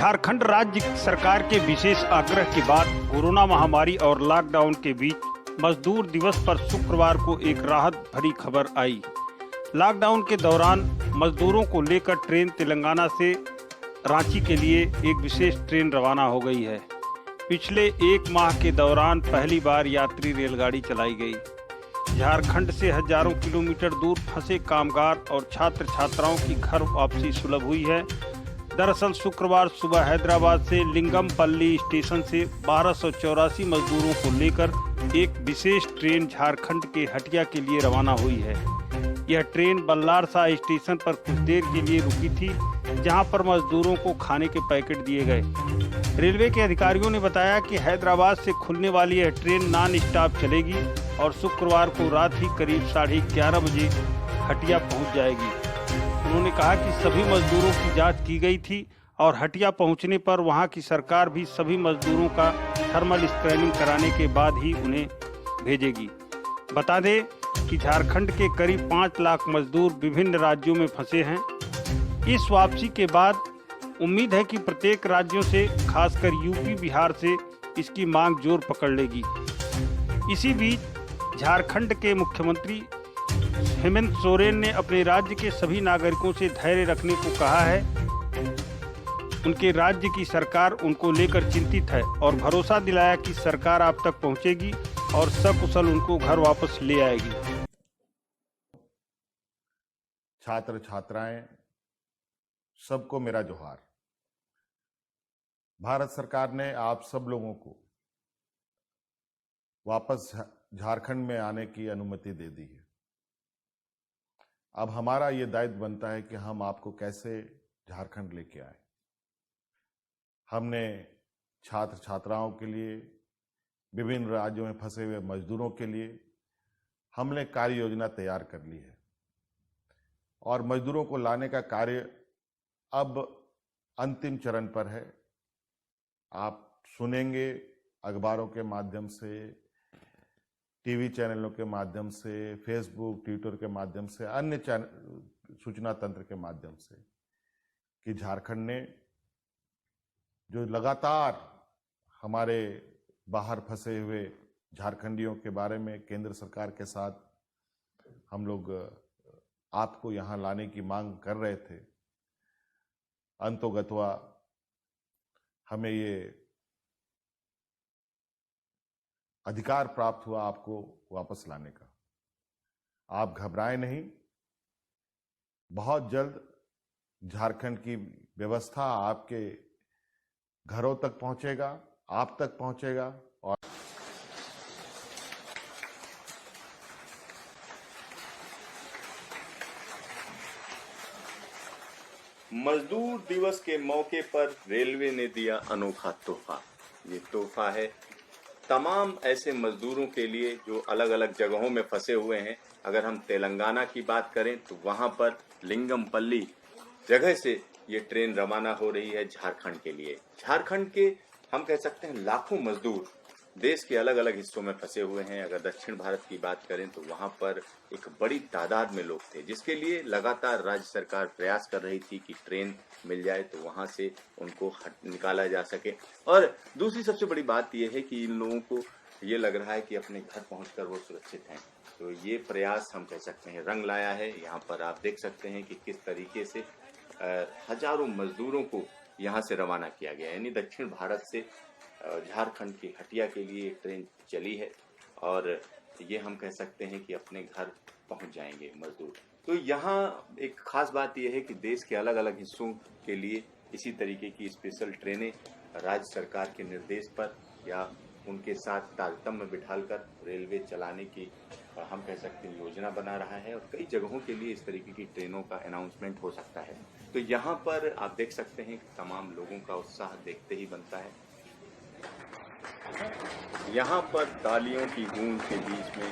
झारखंड राज्य सरकार के विशेष आग्रह के बाद कोरोना महामारी और लॉकडाउन के बीच मजदूर दिवस पर शुक्रवार को एक राहत भरी खबर आई। लॉकडाउन के दौरान मजदूरों को लेकर ट्रेन तेलंगाना से रांची के लिए एक विशेष ट्रेन रवाना हो गई है। पिछले एक माह के दौरान पहली बार यात्री रेलगाड़ी चलाई गई। झारखंड से हजारों किलोमीटर दूर फंसे कामगार और छात्र छात्राओं की घर वापसी सुलभ हुई है। दरअसल शुक्रवार सुबह हैदराबाद से लिंगमपल्ली स्टेशन से 1284 मजदूरों को लेकर एक विशेष ट्रेन झारखंड के हटिया के लिए रवाना हुई है। यह ट्रेन बल्लारसा स्टेशन पर कुछ देर के लिए रुकी थी, जहां पर मजदूरों को खाने के पैकेट दिए गए। रेलवे के अधिकारियों ने बताया कि हैदराबाद से खुलने वाली यह ट्रेन नॉन स्टॉप चलेगी और शुक्रवार को रात ही करीब 11:30 बजे हटिया पहुंच जाएगी। उन्होंने कहा कि सभी मजदूरों की जांच की गई थी और हटिया पहुंचने पर वहां की सरकार भी सभी मजदूरों का थर्मल स्क्रीनिंग कराने के बाद ही उन्हें भेजेगी। बता दें कि झारखंड के करीब 5 लाख मजदूर विभिन्न राज्यों में फंसे हैं। इस वापसी के बाद उम्मीद है कि प्रत्येक राज्यों से खासकर यूपी बिहार से इसकी मांग जोर पकड़ लेगी। इसी बीच झारखंड के मुख्यमंत्री हेमंत सोरेन ने अपने राज्य के सभी नागरिकों से धैर्य रखने को कहा है। उनके राज्य की सरकार उनको लेकर चिंतित है और भरोसा दिलाया कि सरकार आप तक पहुंचेगी और सकुशल उनको घर वापस ले आएगी। छात्र छात्राएं सबको मेरा जोहार। भारत सरकार ने आप सब लोगों को वापस झारखंड में आने की अनुमति दे दी है। अब हमारा ये दायित्व बनता है कि हम आपको कैसे झारखंड लेके आए। हमने छात्र छात्राओं के लिए, विभिन्न राज्यों में फंसे हुए मजदूरों के लिए हमने कार्य योजना तैयार कर ली है और मजदूरों को लाने का कार्य अब अंतिम चरण पर है। आप सुनेंगे अखबारों के माध्यम से, टीवी चैनलों के माध्यम से, फेसबुक, ट्विटर के माध्यम से, अन्य सूचना तंत्र के माध्यम से कि झारखंड ने जो लगातार हमारे बाहर फंसे हुए झारखंडियों के बारे में केंद्र सरकार के साथ हम लोग आपको यहाँ लाने की मांग कर रहे थे, अंतोगत्वा हमें ये अधिकार प्राप्त हुआ आपको वापस लाने का। आप घबराएं नहीं, बहुत जल्द झारखंड की व्यवस्था आपके घरों तक पहुंचेगा, आप तक पहुंचेगा। और मजदूर दिवस के मौके पर रेलवे ने दिया अनोखा तोहफा। ये तोहफा है तमाम ऐसे मजदूरों के लिए जो अलग अलग जगहों में फंसे हुए हैं। अगर हम तेलंगाना की बात करें तो वहां पर लिंगमपल्ली जगह से ये ट्रेन रवाना हो रही है झारखंड के लिए। झारखंड के हम कह सकते हैं लाखों मजदूर देश के अलग अलग हिस्सों में फंसे हुए हैं। अगर दक्षिण भारत की बात करें तो वहां पर एक बड़ी तादाद में लोग थे, जिसके लिए लगातार राज्य सरकार प्रयास कर रही थी कि ट्रेन मिल जाए तो वहां से उनको निकाला जा सके। और दूसरी सबसे बड़ी बात यह है कि इन लोगों को ये लग रहा है कि अपने घर पहुंचकर वो सुरक्षित हैं। तो ये प्रयास हम कह सकते हैं रंग लाया है। यहाँ पर आप देख सकते हैं कि किस तरीके से हजारों मजदूरों को यहाँ से रवाना किया गया, यानी दक्षिण भारत से झारखंड के हटिया के लिए ट्रेन चली है और ये हम कह सकते हैं कि अपने घर पहुंच जाएंगे मजदूर। तो यहाँ एक खास बात यह है कि देश के अलग अलग हिस्सों के लिए इसी तरीके की स्पेशल ट्रेनें राज्य सरकार के निर्देश पर या उनके साथ तारतम्य बिठाकर रेलवे चलाने की हम कह सकते हैं योजना बना रहा है और कई जगहों के लिए इस तरीके की ट्रेनों का अनाउंसमेंट हो सकता है। तो यहाँ पर आप देख सकते हैं कि तमाम लोगों का उत्साह देखते ही बनता है। यहाँ पर तालियों की गूंज के बीच में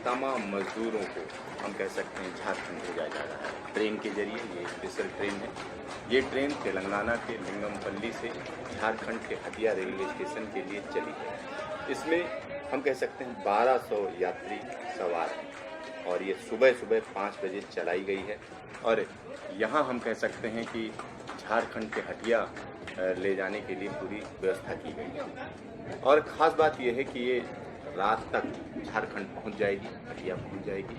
तमाम मजदूरों को हम कह सकते हैं झारखंड भेजा जा रहा है ट्रेन के जरिए। ये स्पेशल ट्रेन है। ये ट्रेन तेलंगाना के लिंगमपल्ली से झारखंड के हटिया रेलवे स्टेशन के लिए चली है। इसमें हम कह सकते हैं 1200 यात्री सवार हैं और ये सुबह सुबह 5 बजे चलाई गई है। और यहाँ हम कह सकते हैं कि झारखंड के हटिया ले जाने के लिए पूरी व्यवस्था की गई है। और ख़ास बात यह है कि ये रात तक झारखंड पहुंच जाएगी, हटिया पहुंच जाएगी।